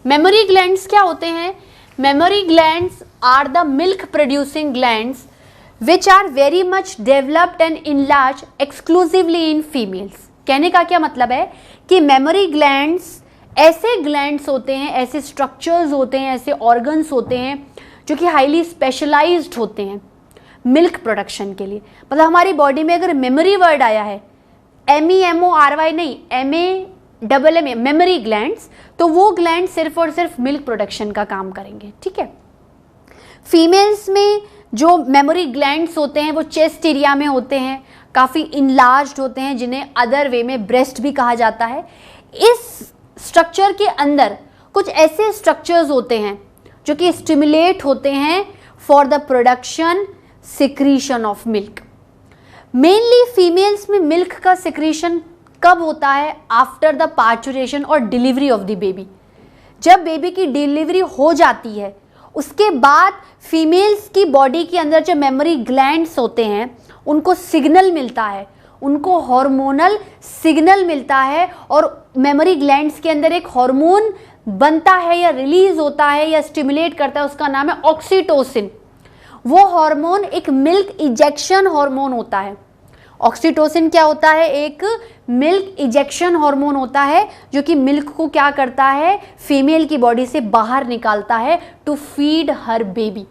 Mammary glands क्या होते हैं? Mammary glands are the milk producing glands which are very much developed and enlarge exclusively in females. कहने का क्या मतलब है कि मेमोरी ग्लैंड्स ऐसे ग्लैंड्स होते हैं, ऐसे स्ट्रक्चर्स होते हैं, ऐसे ऑर्गन्स होते हैं जो कि हाईली स्पेशलाइज्ड होते हैं मिल्क प्रोडक्शन के लिए। मतलब हमारी बॉडी में अगर मेमोरी वर्ड आया है, MEMORY नहीं, MAMM, मेमोरी ग्लैंड्स, तो वो ग्लैंड सिर्फ और सिर्फ मिल्क प्रोडक्शन का काम करेंगे। ठीक है। फीमेल्स में जो मेमोरी ग्लैंड्स होते हैं वो चेस्ट एरिया में होते हैं, काफ़ी इनलार्ज्ड होते हैं, जिन्हें अदर वे में ब्रेस्ट भी कहा जाता है। इस स्ट्रक्चर के अंदर कुछ ऐसे स्ट्रक्चर्स होते हैं जो कि स्टिमुलेट होते हैं for the production secretion of milk. Mainly females में मिल्क का सिक्रीशन कब होता है? आफ्टर द पार्चुरेशन और डिलीवरी ऑफ द बेबी। जब बेबी की डिलीवरी हो जाती है उसके बाद फीमेल्स की बॉडी के अंदर जो मेमोरी ग्लैंड्स होते हैं उनको सिग्नल मिलता है, उनको हार्मोनल सिग्नल मिलता है, और मेमोरी ग्लैंड्स के अंदर एक हार्मोन बनता है या रिलीज होता है या स्टिमुलेट करता है, उसका नाम है ऑक्सीटोसिन। वो हार्मोन एक मिल्क इजेक्शन हार्मोन होता है। ऑक्सीटोसिन क्या होता है? एक मिल्क इजेक्शन हार्मोन होता है जो कि मिल्क को क्या करता है? फीमेल की बॉडी से बाहर निकालता है टू फीड हर बेबी।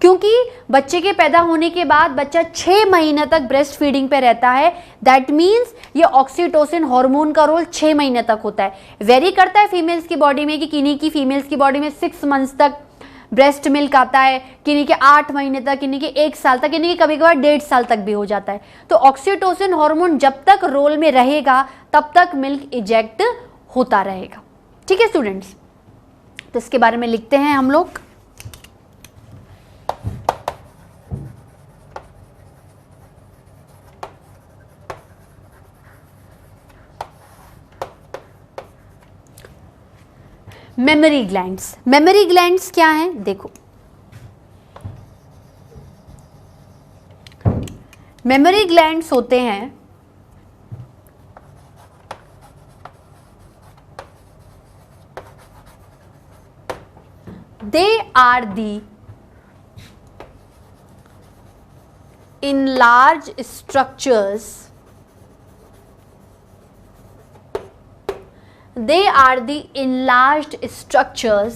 क्योंकि बच्चे के पैदा होने के बाद बच्चा 6 महीने तक ब्रेस्ट फीडिंग पे रहता है, दैट मीन्स ये ऑक्सीटोसिन हार्मोन का रोल 6 महीने तक होता है। वेरी करता है फीमेल्स की बॉडी में, कि किन्हीं की फीमेल्स की बॉडी में 6 मंथ्स तक ब्रेस्ट मिल्क आता है, किन्हीं के 8 महीने तक, किन्हीं के 1 साल तक, किन्हीं के कभी कभार 1.5 साल तक भी हो जाता है। तो ऑक्सीटोसिन हार्मोन जब तक रोल में रहेगा तब तक मिल्क इजेक्ट होता रहेगा। ठीक है स्टूडेंट्स, तो इसके बारे में लिखते हैं हम लोग। Mammary glands. मेमोरी ग्लैंड्स क्या हैं? देखो, मेमोरी ग्लैंड्स होते हैं they are the enlarged structures, they are the enlarged structures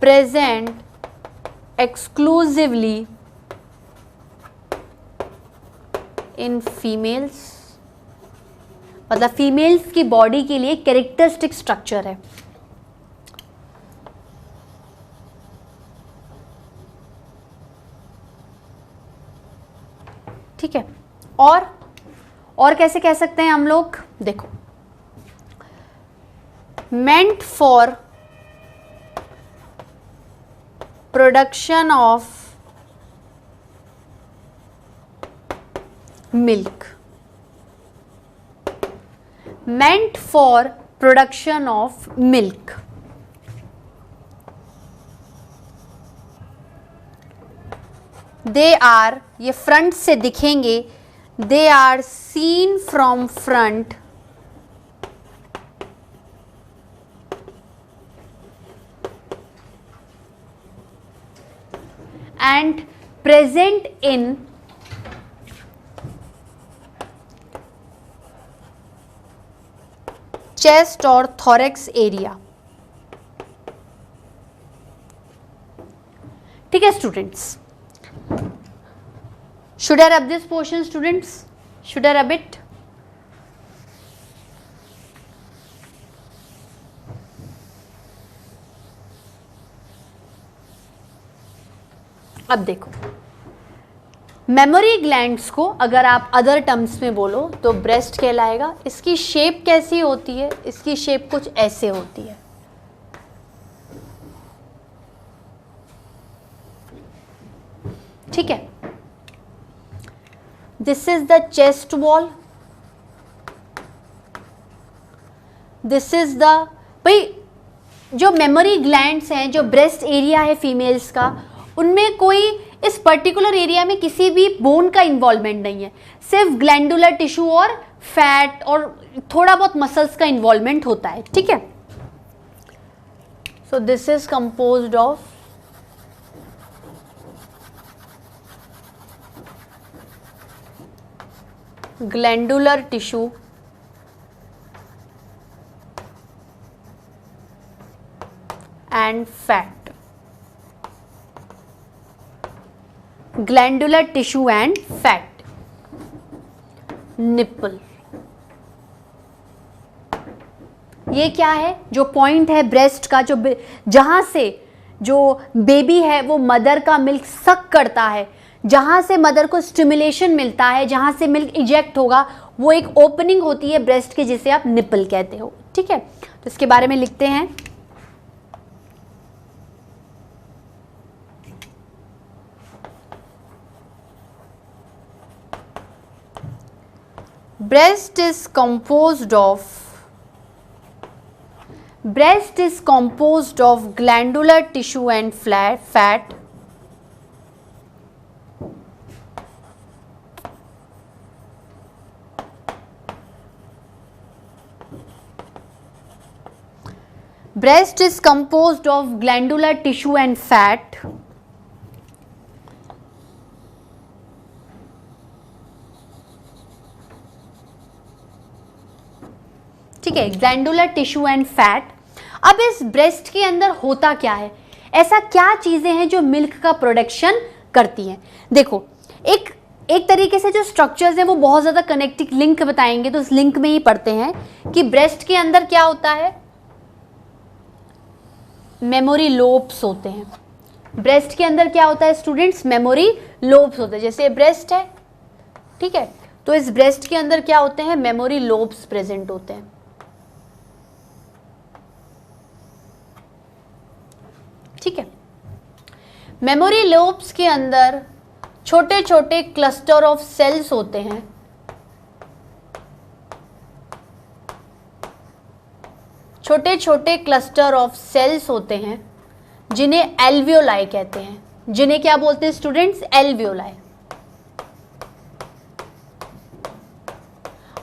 present exclusively in females। मतलब फीमेल्स की बॉडी के लिए कैरेक्टरिस्टिक स्ट्रक्चर है। ठीक है। और कैसे कह सकते हैं हम लोग? देखो, meant for production of milk, meant for production of milk। They are, ये फ्रंट से दिखेंगे, they are seen from front and present in chest और थोरेक्स एरिया। ठीक है students, should I rub this portion students? Should I rub it? अब देखो, mammary glands को अगर आप अदर टर्म्स में बोलो तो ब्रेस्ट कहलाएगा। इसकी शेप कैसी होती है? इसकी शेप कुछ ऐसे होती है। ठीक है। This is the chest wall, this is the, भाई जो मेमोरी ग्लैंड्स हैं, जो ब्रेस्ट एरिया है फीमेल्स का, उनमें कोई इस पर्टिकुलर एरिया में किसी भी बोन का इन्वॉल्वमेंट नहीं है, सिर्फ ग्लैंडुलर टिश्यू और फैट और थोड़ा बहुत मसल्स का इन्वॉल्वमेंट होता है, ठीक है। So this is composed of glandular tissue and fat. Glandular tissue and fat. Nipple. ये क्या है? जो पॉइंट है ब्रेस्ट का, जो जहां से जो बेबी है वो मदर का मिल्क सक करता है, जहां से मदर को स्टिमुलेशन मिलता है, जहां से मिल्क इजेक्ट होगा, वो एक ओपनिंग होती है ब्रेस्ट की जिसे आप निपल कहते हो, ठीक है। तो इसके बारे में लिखते हैं। breast is composed of glandular tissue and fat. Breast is composed of glandular tissue and fat. ठीक है, ग्लैंडुलर टिश्यू एंड फैट। अब इस ब्रेस्ट के अंदर होता क्या है, ऐसा क्या चीजें हैं जो मिल्क का प्रोडक्शन करती हैं। देखो, एक तरीके से जो स्ट्रक्चर्स हैं वो बहुत ज्यादा कनेक्टिंग लिंक बताएंगे, तो इस लिंक में ही पढ़ते हैं कि ब्रेस्ट के अंदर क्या होता है, मेमोरी लोब्स होते हैं। ब्रेस्ट के अंदर क्या होता है स्टूडेंट्स, मेमोरी लोब्स होते हैं। जैसे ब्रेस्ट है, ठीक है, तो इस ब्रेस्ट के अंदर क्या होते हैं, मेमोरी लोब्स प्रेजेंट होते हैं, ठीक है। मेमोरी लोब्स के अंदर छोटे छोटे क्लस्टर ऑफ सेल्स होते हैं, छोटे छोटे क्लस्टर ऑफ सेल्स होते हैं जिन्हें एल्वियोलाई कहते हैं। जिन्हें क्या बोलते हैं स्टूडेंट्स, एल्वियोलाई।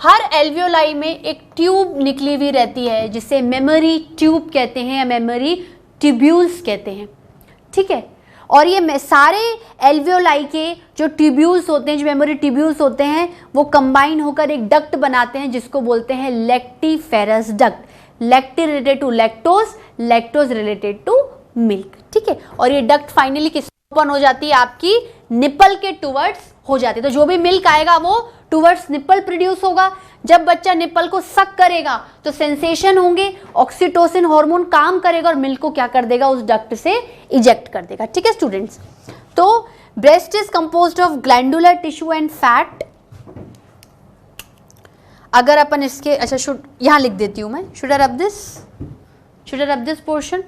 हर एल्वियोलाई में एक ट्यूब निकली हुई रहती है जिसे मेमोरी ट्यूब कहते हैं या मेमोरी ट्यूब्यूल्स कहते हैं, ठीक है। और ये सारे एल्वियोलाई के जो ट्यूब्यूल्स होते हैं, जो मेमोरी ट्यूब्यूल्स होते हैं, वो कंबाइन होकर एक डक्ट बनाते हैं जिसको बोलते हैं lactiferous duct. Lacti related to lactose, lactose related to milk, ठीक है। और ये डक्ट फाइनली किस ओपन हो जाती है, आपकी निपल के टुवर्ड्स हो जाती है। तो जो भी मिल्क आएगा वो टुवर्ड्स निपल प्रोड्यूस होगा। जब बच्चा निपल को सक करेगा तो सेंसेशन होंगे, ऑक्सीटोसिन हार्मोन काम करेगा और मिल्क को क्या कर देगा, उस डक्ट से इजेक्ट कर देगा, ठीक है स्टूडेंट्स। तो breast is composed of glandular tissue and fat. अगर अपन इसके अच्छा यहां लिख देती हूं मैं, should I rub this portion.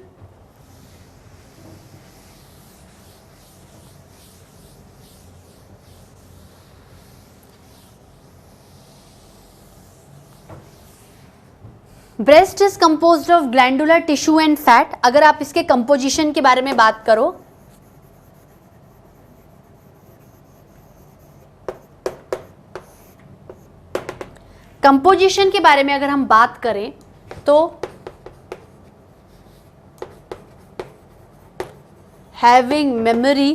Breast is composed of glandular tissue and fat. अगर आप इसके कंपोजिशन के बारे में बात करो, कंपोजिशन के बारे में अगर हम बात करें तो having memory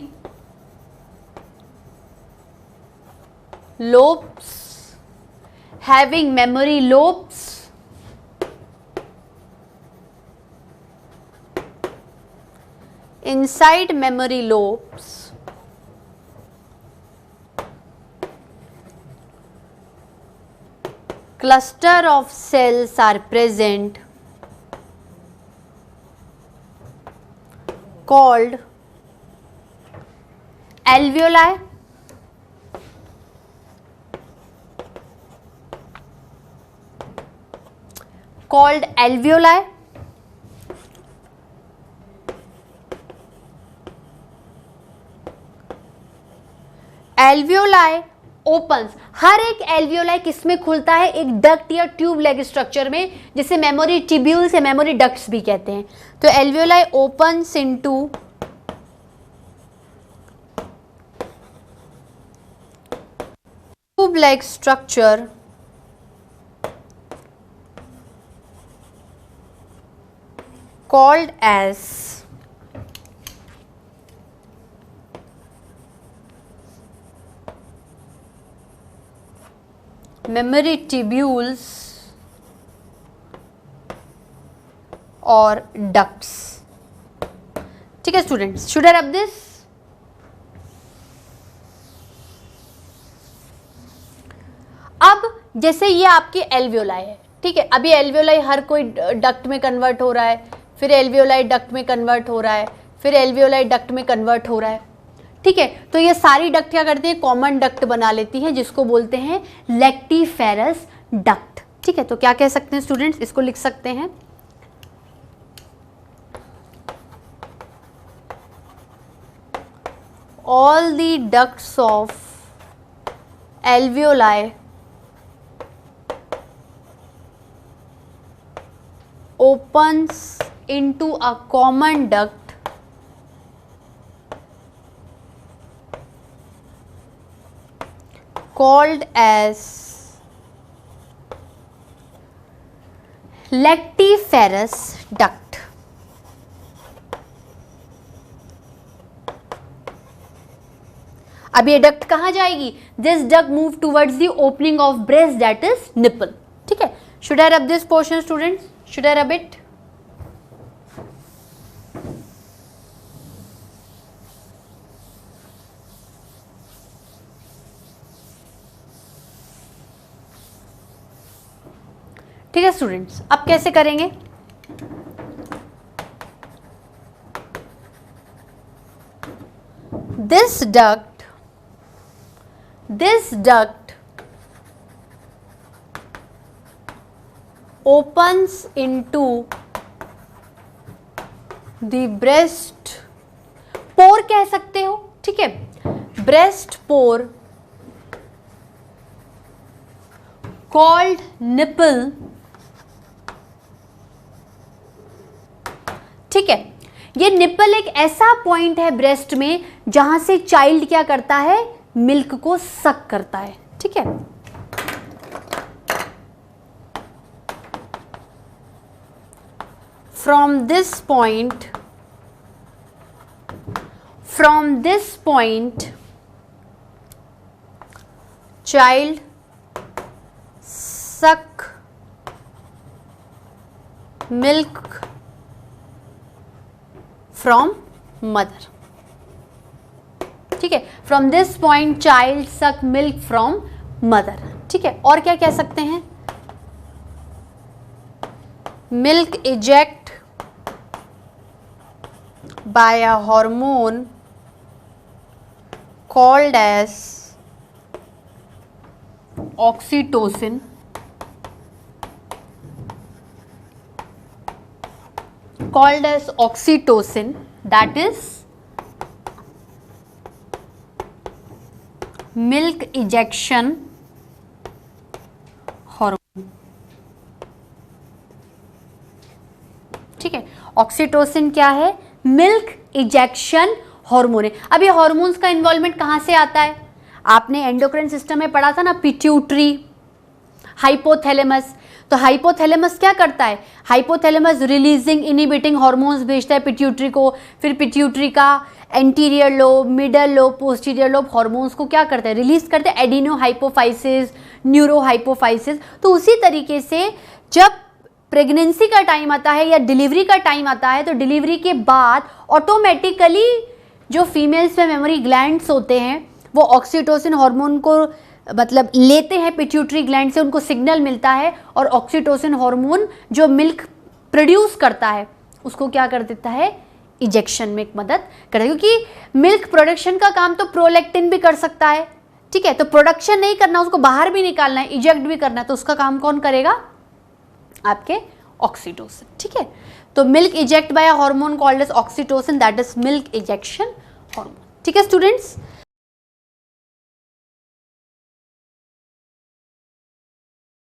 lobes, having memory lobes, inside memory lobes cluster of cells are present called alveoli, alveoli opens. हर एक एल्वियोलाई किसमें खुलता है, एक डक्ट या ट्यूब लेग स्ट्रक्चर में, जिसे मेमोरी ट्यूब्यूल्स या मेमोरी डक्ट्स भी कहते हैं। तो alveoli opens into tube leg structure called as memory tubules or ducts. ठीक है students, should I rub this? अब जैसे ये आपकी एल्वियोलाई है, ठीक है, अभी एल्वियोलाई हर कोई डक्ट में कन्वर्ट हो रहा है, फिर एल्वियोलाई डक्ट में कन्वर्ट हो रहा है, फिर एल्वियोलाई डक्ट में कन्वर्ट हो रहा है, ठीक है। तो ये सारी डक्ट क्या करती है, कॉमन डक्ट बना लेती है, जिसको बोलते हैं लेक्टिफेरस डक्ट, ठीक है। तो क्या कह सकते हैं स्टूडेंट्स, इसको लिख सकते हैं all the ducts of alveoli opens into a common duct called as lactiferous duct. अब ये डक्ट कहाँ जाएगी, this duct move towards the opening of breast that is nipple, ठीक है। Should I rub this portion students, should I rub it? ठीक है students, अब कैसे करेंगे, this duct opens into the breast pore कह सकते हो, ठीक है, breast pore called nipple, ठीक है। ये निपल एक ऐसा पॉइंट है ब्रेस्ट में जहां से चाइल्ड क्या करता है, मिल्क को सक करता है, ठीक है। From this point child suck milk from mother, ठीक है। From this point child suck milk from mother, ठीक है। और क्या कह सकते हैं, milk eject by a hormone called as oxytocin, called as oxytocin, that is milk ejection hormone, ठीक है। ऑक्सीटोसिन क्या है, मिल्क इजेक्शन हार्मोन है। अब ये हार्मोन्स का इन्वॉल्वमेंट कहां से आता है, आपने एंडोक्राइन सिस्टम में पढ़ा था ना, पिट्यूटरी, हाइपोथैलेमस। तो हाइपोथैलेमस क्या करता है, हाइपोथैलेमस रिलीजिंग इनिबिटिंग हार्मोन्स भेजता है पिट्यूटरी को, फिर पिट्यूटरी का anterior lobe, middle lobe, posterior lobe hormones को क्या करता है, रिलीज करते हैं, एडिनो हाइपोफाइसिस, न्यूरो हाइपोफाइसिस। तो उसी तरीके से जब प्रेगनेंसी का टाइम आता है या डिलीवरी का टाइम आता है, तो डिलीवरी के बाद ऑटोमेटिकली जो फीमेल्स में मेमोरी ग्लैंड्स होते हैं वो ऑक्सीटोसिन हार्मोन को मतलब लेते हैं पिट्यूटरी ग्लैंड से, उनको सिग्नल मिलता है और ऑक्सीटोसिन हार्मोन जो मिल्क प्रोड्यूस करता है उसको क्या कर देता है, इजेक्शन में मदद करता है। क्योंकि मिल्क प्रोडक्शन का काम तो प्रोलैक्टिन भी कर सकता है, ठीक है। तो प्रोडक्शन नहीं करना, उसको बाहर भी निकालना है, इजेक्ट भी करना है, तो उसका काम कौन करेगा, आपके ऑक्सीटोसिन, ठीक है। तो milk eject by a hormone called as oxytocin, that is milk ejection hormone, ठीक है स्टूडेंट्स।